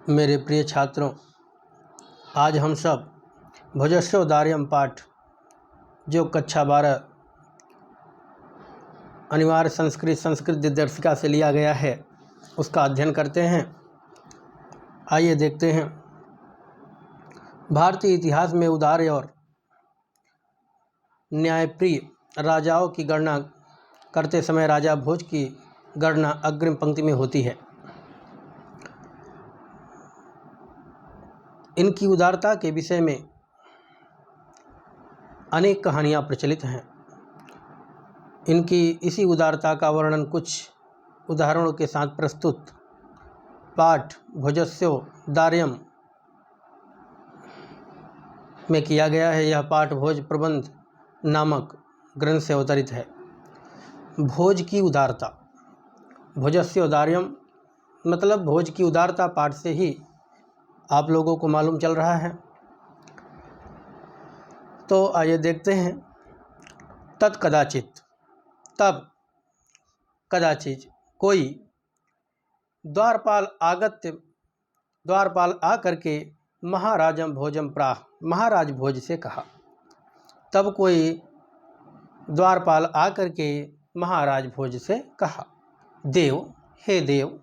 मेरे प्रिय छात्रों, आज हम सब भुजस्योदार्यम पाठ जो कक्षा 12 अनिवार्य संस्कृत दिनदर्शिका से लिया गया है उसका अध्ययन करते हैं। आइए देखते हैं। भारतीय इतिहास में उदार और न्यायप्रिय राजाओं की गणना करते समय राजा भोज की गणना अग्रिम पंक्ति में होती है। इनकी उदारता के विषय में अनेक कहानियाँ प्रचलित हैं। इनकी इसी उदारता का वर्णन कुछ उदाहरणों के साथ प्रस्तुत पाठ भुजस्योदार्यम में किया गया है। यह पाठ भोज प्रबंध नामक ग्रंथ से अवतरित है। भोज की उदारता, भुजस्योदार्यम मतलब भोज की उदारता पाठ से ही आप लोगों को मालूम चल रहा है। तो आइए देखते हैं। तत्कदाचित, तब कदाचित कोई द्वारपाल आकर के महाराजम भोजम प्राह, महाराज भोज से कहा। तब कोई द्वारपाल आकर के महाराज भोज से कहा, देव, हे देव,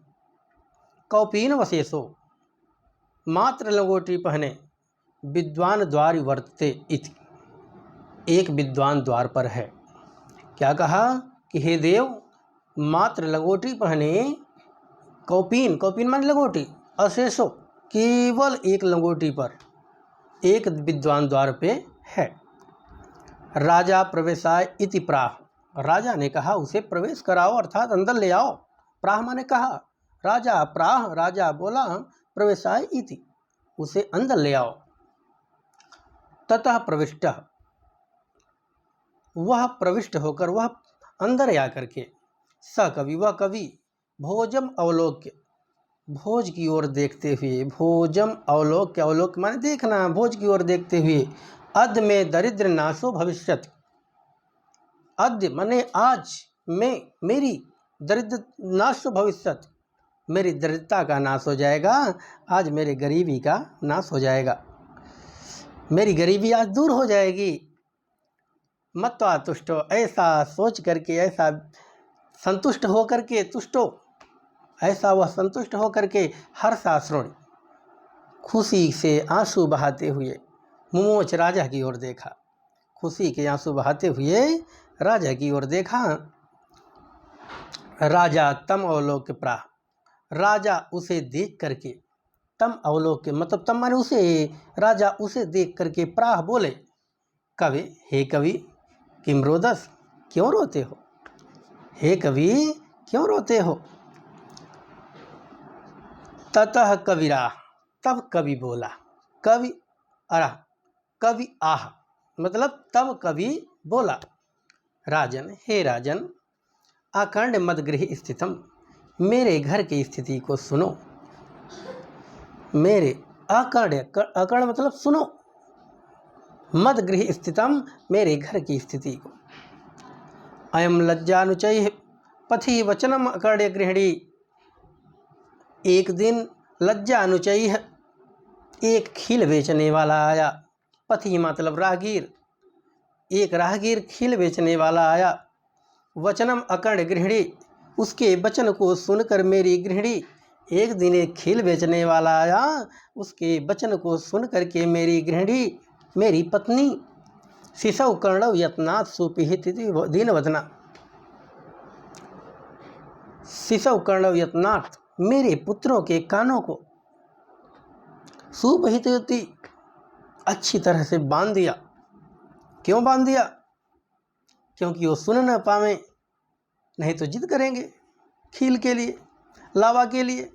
कौपीन वशेषो मात्र लंगोटी पहने विद्वान द्वारि वर्तते इति। एक विद्वान द्वार पर है। क्या कहा कि हे देव, मात्र लंगोटी पहने, कौपीन, कौपीन मान लंगोटी, अशेषो केवल एक लंगोटी पर एक विद्वान द्वार पे है। राजा प्रवेशाय इति प्राह, राजा ने कहा उसे प्रवेश कराओ अर्थात अंदर ले आओ। प्राह माने कहा, राजा प्राह, राजा बोला प्रवेशाय इति, उसे अंदर ले आओ। ततः प्रविष्ट, वह प्रविष्ट होकर, वह अंदर आकर के, स कवि, वह कवि, भोजम अवलोक्य, भोज की ओर देखते हुए, भोजम अवलोक्य, अवलोक्य माने देखना, भोज की ओर देखते हुए, अद्य में दरिद्र नाशो भविष्यति, अद्य माने आज, में मेरी दरिद्र नाशो भविष्यति, मेरी दरिद्रता का नाश हो जाएगा, आज मेरे गरीबी का नाश हो जाएगा, मेरी गरीबी आज दूर हो जाएगी। मत्वा तुष्टो, ऐसा सोच करके, ऐसा संतुष्ट हो करके, तुष्टो ऐसा वह संतुष्ट हो करके, हर्षाश्रुण, खुशी से आंसू बहाते हुए, मुमोच राजा की ओर देखा, खुशी के आंसू बहाते हुए राजा की ओर देखा। राजा तम अवलोक्य प्राह, राजा उसे देख करके, तम अवलोक्य मतलब तम माने उसे, राजा उसे देख करके प्राह बोले, कवि, हे कवि, किम रोदस, क्यों रोते हो, हे कवि क्यों रोते हो। ततः कविरा, तब कवि बोला, कवि अरा, कवि आह मतलब तब कवि बोला, राजन, हे राजन, अखंड मदगृह स्थितम, मेरे घर की स्थिति को सुनो, मेरे अकर्ण मतलब सुनो, मदगृह स्थितम मेरे घर की स्थिति को। अयम लज्जानुचय पथि वचनम अकर्ण्य गृहिणी, एक दिन लज्जा अनुचय, एक खील बेचने वाला आया, पथि मतलब राहगीर, एक राहगीर खील बेचने वाला आया, वचनम अकर्ण गृहिणी, उसके वचन को सुनकर मेरी गृहिणी, एक दिन एक खील बेचने वाला आया, उसके वचन को सुन करके मेरी गृहिणी, मेरी पत्नी, शिशव कर्णव यत्नाथ सुपिहित दीनवदना, शिशव कर्णव यत्नाथ मेरे पुत्रों के कानों को सुपहित अच्छी तरह से बांध दिया। क्यों बांध दिया? क्योंकि वो सुन न पावे, नहीं तो जिद करेंगे खील के लिए, लावा के लिए,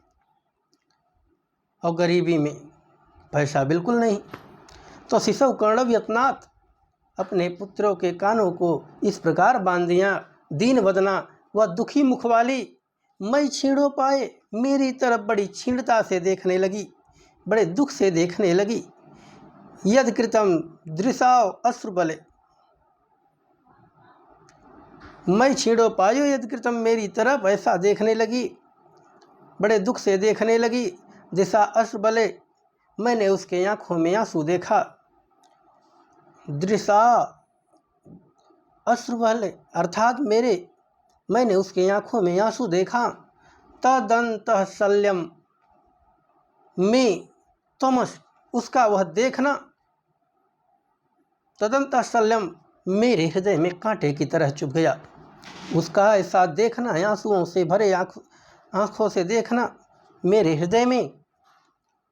और गरीबी में पैसा बिल्कुल नहीं। तो शिशव कर्णव यत्नाथ अपने पुत्रों के कानों को इस प्रकार बांध दिया। दीन वदना, वह दुखी मुख वाली, मैं छीणो पाए, मेरी तरफ बड़ी छीणता से देखने लगी, बड़े दुख से देखने लगी। यद कृतम दृशाव अश्रुबले, मैं छीणो पायो यद कृतम, मेरी तरफ ऐसा देखने लगी, बड़े दुख से देखने लगी। दिशा अश्रुबले, मैंने उसके आँखों में आंसू देखा। दृशा अश्रुबले अर्थात मैंने उसके आँखों में आंसू देखा। तदंतः शल्यम में तमस, उसका वह देखना, तदंतः शल्यम मेरे हृदय में कांटे की तरह चुभ गया। उसका ऐसा देखना, आंसुओं से भरे आँखों से देखना मेरे हृदय में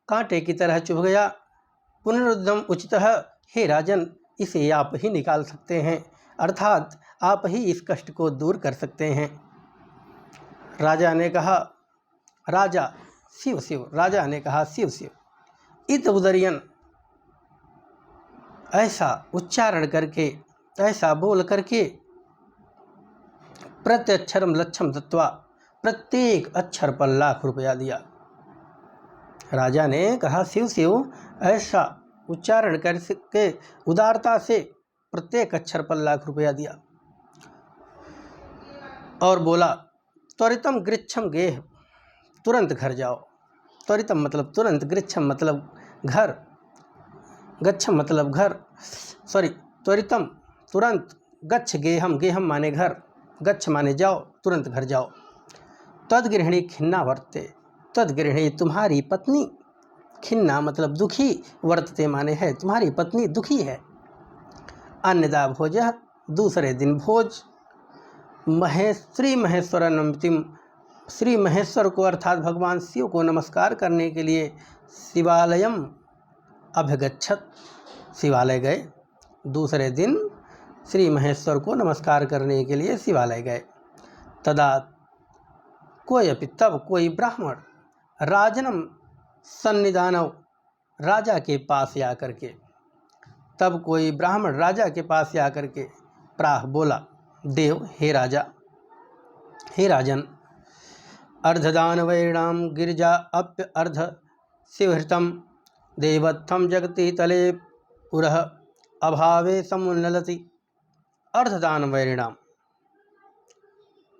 कांटे की तरह चुभ गया। पुनरुद्धम उचितः, हे राजन इसे आप ही निकाल सकते हैं, अर्थात आप ही इस कष्ट को दूर कर सकते हैं। राजा ने कहा शिव शिव, राजा ने कहा शिव शिव। इत उदरियन, ऐसा उच्चारण करके, ऐसा बोल करके, प्रत्यक्षरम लक्षम दत्वा, प्रत्येक अक्षर पर ₹1,00,000 दिया। राजा ने कहा शिव शिव, ऐसा उच्चारण करके उदारता से प्रत्येक अक्षर पर ₹1,00,000 दिया और बोला त्वरितम गृच्छम गेह, तुरंत घर जाओ। त्वरितम मतलब तुरंत, गृच्छम मतलब घर, गच्छम मतलब घर, त्वरितम तुरंत, गच्छ गेहम, गेहम माने घर, गच्छ माने जाओ, तुरंत घर जाओ। तदगृहिणी खिन्ना वर्तते, तदगृहिणी तुम्हारी पत्नी, खिन्ना मतलब दुखी, वर्तते माने है तुम्हारी पत्नी दुखी है। अन्यदा भोज, दूसरे दिन भोज। श्री महेश्वरनमतिम, श्री महेश्वर को अर्थात भगवान शिव को नमस्कार करने के लिए शिवालयम अभ्यगच्छत, शिवालय गए। दूसरे दिन श्री महेश्वर को नमस्कार करने के लिए शिवालय गए। तदा कोयपि, तब कोई ब्राह्मण, राजनम सन्निधानव, राजा के पास आकर के, तब कोई ब्राह्मण राजा के पास आकर के प्राह बोला, देव हे राजा, हे राजन, अर्धदानवैणाम गिरिजा अप्य अर्ध शिवहृतम देवत्थम जगति तले पुरः अभावे समुन्नलति। अर्धदानवैणाम,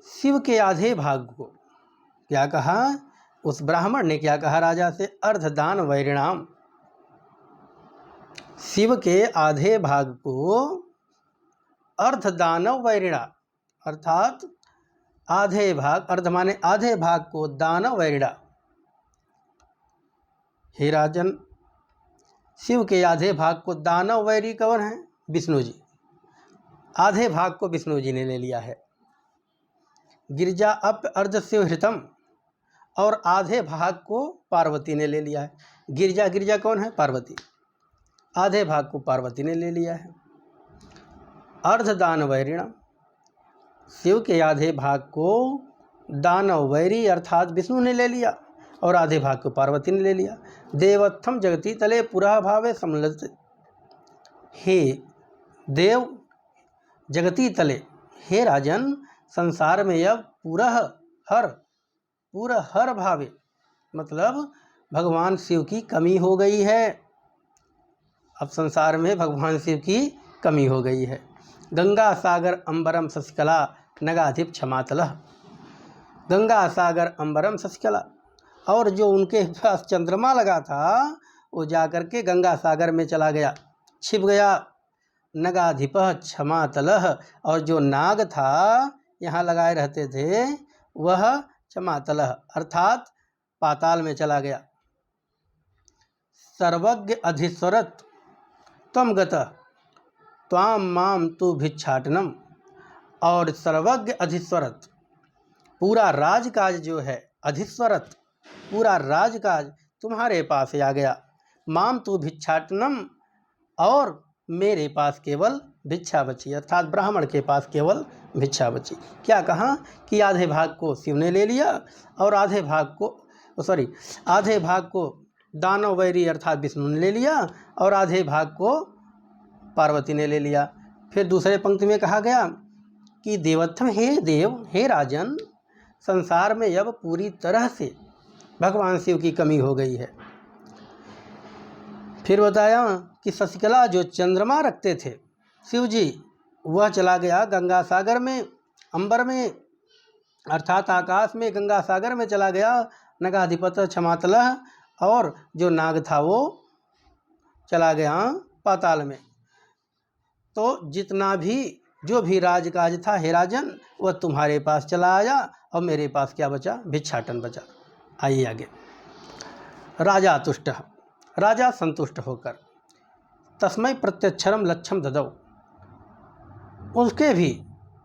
शिव के आधे भाग को क्या कहा, उस ब्राह्मण ने क्या कहा राजा से, अर्धदानवैणाम, शिव के आधे भाग को अर्धदानव वैरिणा, अर्थात आधे भाग, अर्ध माने आधे भाग को, दानव वैरिणा। हे राजन, शिव के आधे भाग को दानव वैरी कौन है, विष्णु जी, आधे भाग को विष्णु जी ने ले लिया है। गिरिजा अप अर्ध शिवहृतम, और आधे भाग को पार्वती ने ले लिया है। गिरिजा, गिरिजा कौन है, पार्वती, आधे भाग को पार्वती ने ले लिया है। अर्धदान वैरिणा, शिव के आधे भाग को दानव वैरी अर्थात विष्णु ने ले लिया और आधे भाग को पार्वती ने ले लिया। देवत्थम जगती तले पुरः भावे सम्मिलित, हे देव जगती तले, हे राजन संसार में अब पूरा हर भावे मतलब भगवान शिव की कमी हो गई है। अब संसार में भगवान शिव की कमी हो गई है। गंगा सागर अंबरम शशिकला नगाधिप क्षमातलः, गंगा सागर अंबरम शशिकला, और जो उनके पास चंद्रमा लगा था वो जाकर के गंगा सागर में चला गया, छिप गया। नगाधिप क्षमातलः, और जो नाग था यहाँ लगाए रहते थे वह क्षमातलः अर्थात पाताल में चला गया। सर्वज्ञ अधिस्वरत त्वं गतः त्वाम माम तु भिक्षाटनम, और सर्वज्ञ अधिस्वरत, पूरा राजकाज जो है, अधिस्वरत पूरा राजकाज तुम्हारे पास आ गया। माम तु भिक्षाटनम, और मेरे पास केवल भिक्षा बची, अर्थात ब्राह्मण के पास केवल भिक्षा बची। क्या कहा कि आधे भाग को शिव ने ले लिया और आधे भाग को दानव वैरी अर्थात विष्णु ने ले लिया और आधे भाग को पार्वती ने ले लिया। फिर दूसरे पंक्ति में कहा गया कि देवत्थम, हे देव, हे राजन, संसार में अब पूरी तरह से भगवान शिव की कमी हो गई है। फिर बताया कि शशिकला जो चंद्रमा रखते थे शिव जी, वह चला गया गंगा सागर में, अंबर में अर्थात आकाश में गंगा सागर में चला गया। नगाधिपत क्षमातलः, और जो नाग था वो चला गया पाताल में। तो जितना भी जो भी राजकाज था हे राजन, वह तुम्हारे पास चला आया और मेरे पास क्या बचा? भिक्षाटन बचा। आइए आगे। राजा तुष्ट, राजा संतुष्ट होकर तस्मै प्रत्यक्षरम लक्षम ददौ, उसके भी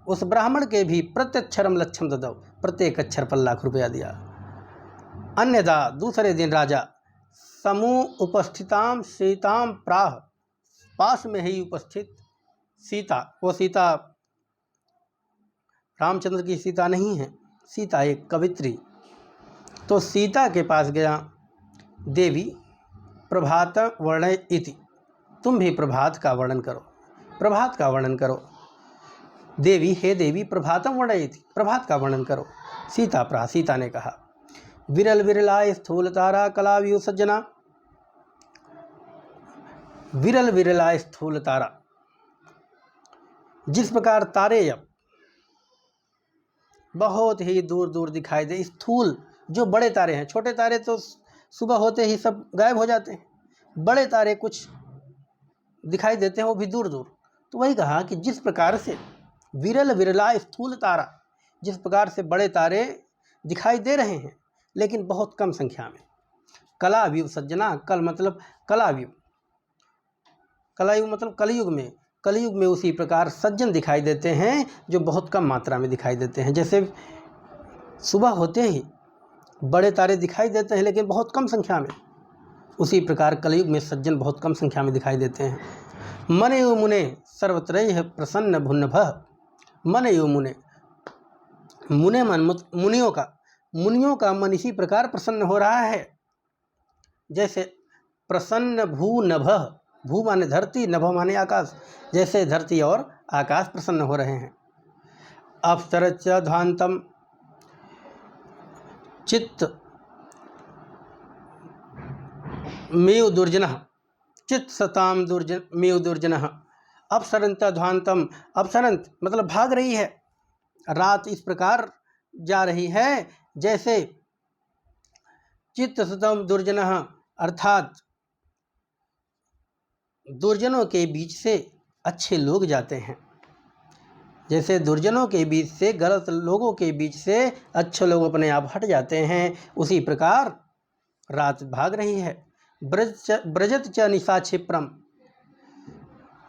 उस ब्राह्मण के भी प्रत्यक्षरम लक्षम ददौ, प्रत्येक अक्षर पर लाख रुपया दिया। अन्यदा दूसरे दिन राजा समूह उपस्थिताम सीताम प्राह, पास में ही उपस्थित सीता, वो सीता रामचंद्र की सीता नहीं है, सीता एक कवित्री, तो सीता के पास गया। देवी प्रभात वर्णय इति, तुम भी प्रभात का वर्णन करो, प्रभात का वर्णन करो। देवी, हे देवी प्रभातम वर्णय इति, प्रभात का वर्णन करो। सीता प्राह, सीता ने कहा, विरल विरलाय स्थूल तारा कलाव्यू सज्जना, विरल विरलाय स्थूल तारा, जिस प्रकार तारे अब बहुत ही दूर दूर दिखाई दे, स्थूल जो बड़े तारे हैं, छोटे तारे तो सुबह होते ही सब गायब हो जाते हैं, बड़े तारे कुछ दिखाई देते हैं वो भी दूर दूर। तो वही कहा कि जिस प्रकार से विरल विरला स्थूल तारा, जिस प्रकार से बड़े तारे दिखाई दे रहे हैं लेकिन बहुत कम संख्या में। कलाव्यू सज्जना, कल मतलब कलाव्यू, कलायुग मतलब कलयुग में, कलयुग में उसी प्रकार सज्जन दिखाई देते हैं जो बहुत कम मात्रा में दिखाई देते हैं। जैसे सुबह होते ही बड़े तारे दिखाई देते हैं लेकिन बहुत कम संख्या में, उसी प्रकार कलयुग में सज्जन बहुत कम संख्या में दिखाई देते हैं। मन एव मुने सर्वत्रैः प्रसन्न भुन्नभः, मन एव मुने, मुने मन मुनियों का मन इसी प्रकार प्रसन्न हो रहा है जैसे प्रसन्न भू नभः, भू माने धरती, नभ माने आकाश, जैसे धरती और आकाश प्रसन्न हो रहे हैं। अवसरच ध्वांतम चित्त मेव दुर्जनः, चित्त सताम दुर्जन मेव दुर्जनः, अपसरंत ध्वांतम, अपसरंत मतलब भाग रही है, रात इस प्रकार जा रही है जैसे चित्त सतम दुर्जनः, अर्थात दुर्जनों के बीच से अच्छे लोग जाते हैं, जैसे दुर्जनों के बीच से, गलत लोगों के बीच से अच्छे लोग अपने आप हट जाते हैं, उसी प्रकार रात भाग रही है। ब्रजत च निशा क्षिप्रम,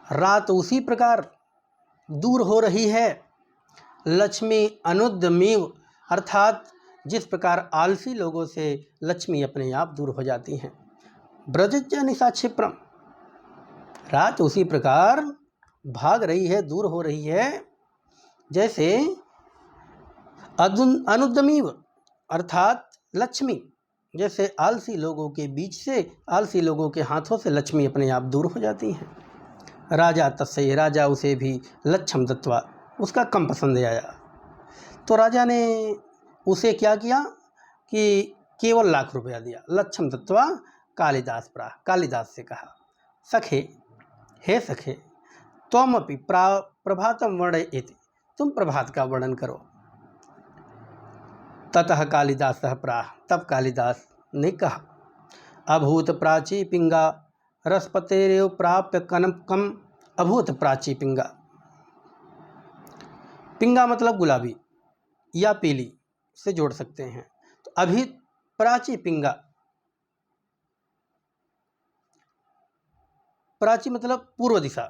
रात उसी प्रकार दूर हो रही है। लक्ष्मी अनुद्यमीव, अर्थात जिस प्रकार आलसी लोगों से लक्ष्मी अपने आप दूर हो जाती हैं। ब्रजत च निशा क्षिप्रम, रात उसी प्रकार भाग रही है, दूर हो रही है, जैसे अनुद्यमीव अर्थात लक्ष्मी, जैसे आलसी लोगों के बीच से, आलसी लोगों के हाथों से लक्ष्मी अपने आप दूर हो जाती हैं। राजा तस्य, राजा उसे भी लक्षम दत्वा, उसका कम पसंद आया, तो राजा ने उसे क्या किया कि केवल लाख रुपया दिया। लक्षम दत्वा कालिदास प्राह, कालिदास से कहा, सखे, हे सखे, त्वमपि प्रभातम वर्णय इति, तुम प्रभात का वर्णन करो। ततः कालिदास प्राह, तब कालिदास ने कहा, अभूत प्राची पिंगा रसपतेरेव प्राप्य कनकम, अभूत प्राची पिंगा, पिंगा मतलब गुलाबी या पीली से जोड़ सकते हैं। तो अभी प्राची पिंगा, प्राची मतलब पूर्व दिशा,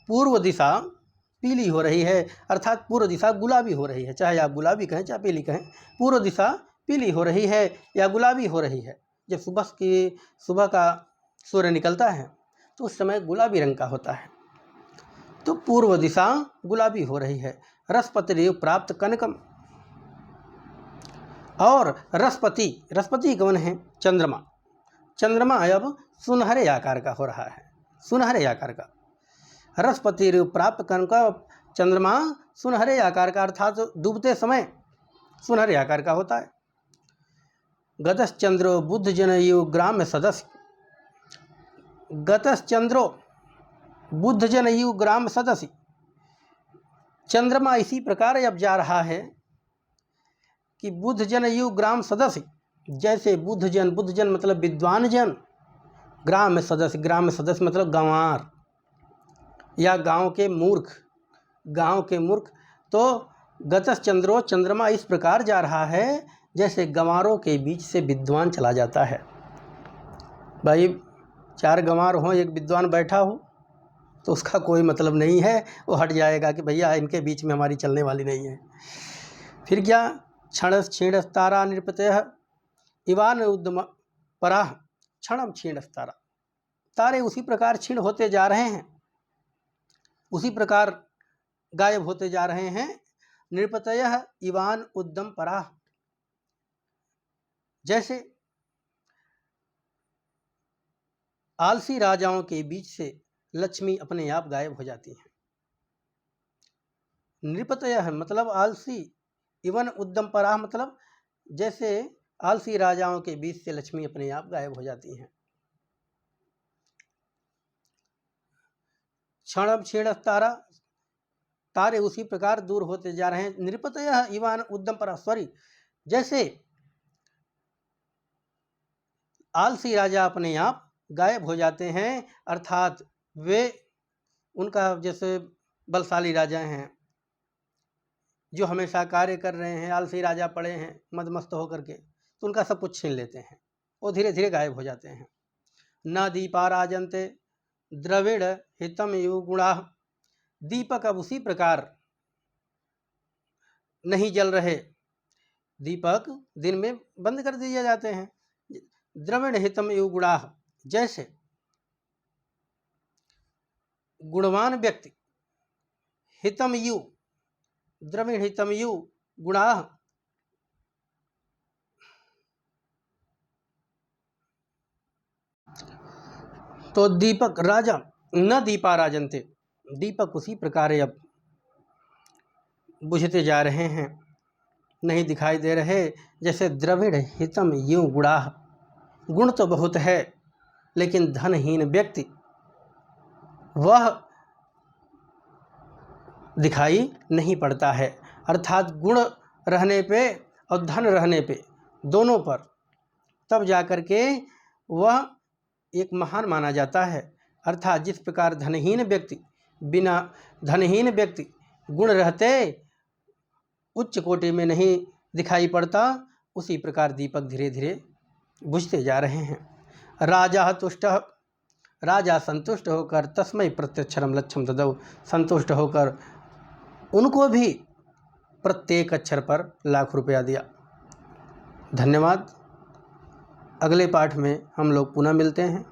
पूर्व दिशा पीली हो रही है, अर्थात पूर्व दिशा गुलाबी हो रही है, चाहे आप गुलाबी कहें चाहे पीली कहें, पूर्व दिशा पीली हो रही है या गुलाबी हो रही है। जब सुबह का सूर्य निकलता है तो उस समय गुलाबी रंग का होता है, तो पूर्व दिशा गुलाबी हो रही है। रसपतिरेव प्राप्त कनकम, और रसपति, रसपति कौन है? चंद्रमा, चंद्रमा अब सुनहरे आकार का हो रहा है, सुनहरे आकार का। रसपतिरेव प्राप्त कनक, चंद्रमा सुनहरे आकार का, अर्थात डूबते समय सुनहरे आकार का होता है। गतश्चंद्रो बुद्ध जनयु ग्राम्य सदस्य, गतश्चंद्रो बुद्ध जनयु ग्राम सदस्य, चंद्रमा इसी प्रकार अब जा रहा है कि बुद्ध जनयु ग्राम सदस्य, जैसे बुद्धजन, बुद्धजन मतलब विद्वान जन, ग्राम सदस्य मतलब गंवार या गांव के मूर्ख, गांव के मूर्ख। तो गतस चंद्रो, चंद्रमा इस प्रकार जा रहा है जैसे गंवारों के बीच से विद्वान चला जाता है। भाई 4 गंवार हों, एक विद्वान बैठा हो तो उसका कोई मतलब नहीं है, वो हट जाएगा कि भैया इनके बीच में हमारी चलने वाली नहीं है। फिर क्या, क्षणस क्षीणस तारा नृपतयः इवान उद्यम पराः क्षणम क्षीणस तारा, तारे उसी प्रकार क्षीण होते जा रहे हैं, उसी प्रकार गायब होते जा रहे हैं। नृपतयः इवान उद्यम पराः, जैसे आलसी राजाओं के बीच से लक्ष्मी अपने आप गायब हो जाती है। नृपतयः मतलब आलसी, इवन उद्यम पराः मतलब जैसे आलसी राजाओं के बीच से लक्ष्मी अपने आप गायब हो जाती हैं। क्षणम क्षीणस तारा, तारे उसी प्रकार दूर होते जा रहे हैं। नृपतयः इवान उद्यम पराः, सॉरी, जैसे आलसी राजा अपने आप गायब हो जाते हैं, अर्थात वे, उनका जैसे बलशाली राजा हैं जो हमेशा कार्य कर रहे हैं, आलसी राजा पड़े हैं मदमस्त होकर के, तो उनका सब कुछ छीन लेते हैं, वो धीरे धीरे गायब हो जाते हैं। न दीपा राजन्ते द्रविड़ हितम युगुणा, दीपक अब उसी प्रकार नहीं जल रहे, दीपक दिन में बंद कर दिए जाते हैं। द्रविड़ हितम युगुणा, जैसे गुणवान व्यक्ति, हितम यु, द्रविड़ हितम यु गुणा, तो दीपक राजा न दीपा राजन्ते, दीपक उसी प्रकार अब बुझते जा रहे हैं, नहीं दिखाई दे रहे, जैसे द्रविड़ हितम यु गुणा, गुण तो बहुत है लेकिन धनहीन व्यक्ति वह दिखाई नहीं पड़ता है। अर्थात गुण रहने पे और धन रहने पे, दोनों पर, तब जाकर के वह एक महान माना जाता है। अर्थात जिस प्रकार धनहीन व्यक्ति, बिना धनहीन व्यक्ति गुण रहते उच्च कोटि में नहीं दिखाई पड़ता, उसी प्रकार दीपक धीरे धीरे बुझते जा रहे हैं। राजा तुष्ट, राजा संतुष्ट होकर तस्मै प्रत्यक्षरम लक्ष्यम ददौ, संतुष्ट होकर उनको भी प्रत्येक अक्षर पर लाख रुपया दिया। धन्यवाद। अगले पाठ में हम लोग पुनः मिलते हैं।